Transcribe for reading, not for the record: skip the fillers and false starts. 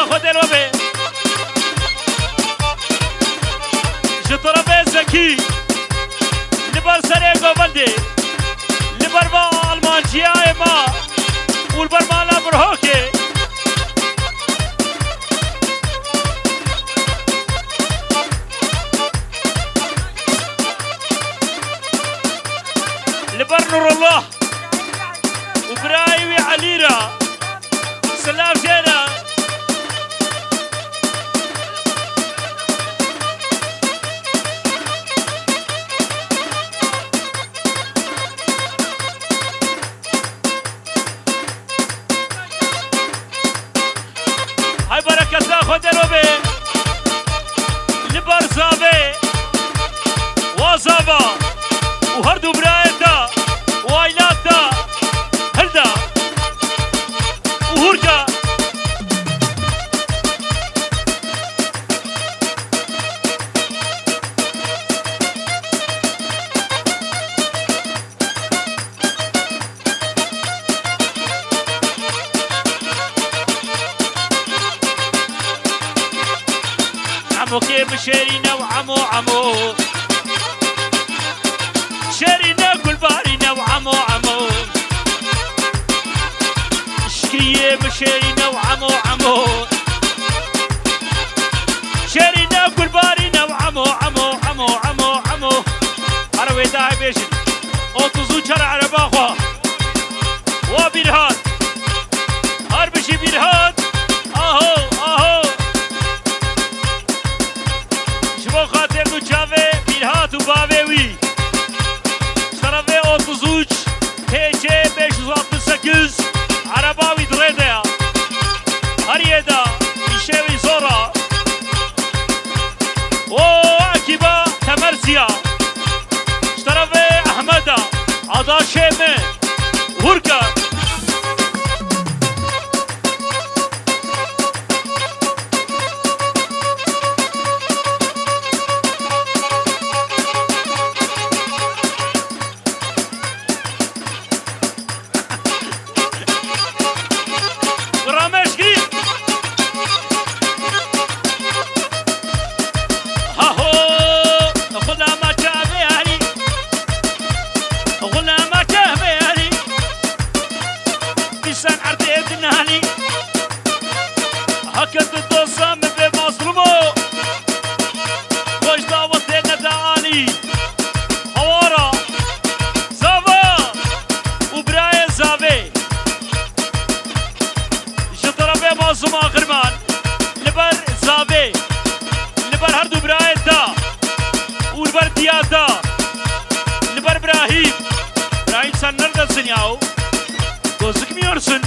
خود الوبه جطربه زکی لبر سره گوبنده لبر با آلمانجیای ما ولبر مالا برهوکه لبر نور الله وبرايوي عليرا سلام جينا هاي بركة الله خد روبي لبر زابي وزابا وهردو برايتا وايلاتا هلدا وهرجا عمو كيف شيرينا وعمو عمو شيرينا كل بارينا وعمو عمو شكيه بشيرينا وعمو عمو شيرينا كل بارينا وعمو عمو عمو عمو عمو عربي داعي بيشن اوتوزو شرع عرباخوا وبيرهاد هربشي بيرهاد اهو اهو شبو خاطر دو چاوه بيرهاد وباوي شرفه اوتوزوچ تيچه 568 عرباوي دريديا هريدا يشوي زورا وعكبا تمرزيا شرفه احمدا عدا شيمه هركا زما غرمان لبر زاوي لبر هردو برايت دا ولبر دياد دا لبر ابراهيم سنر دسنياو دوزك ميورسن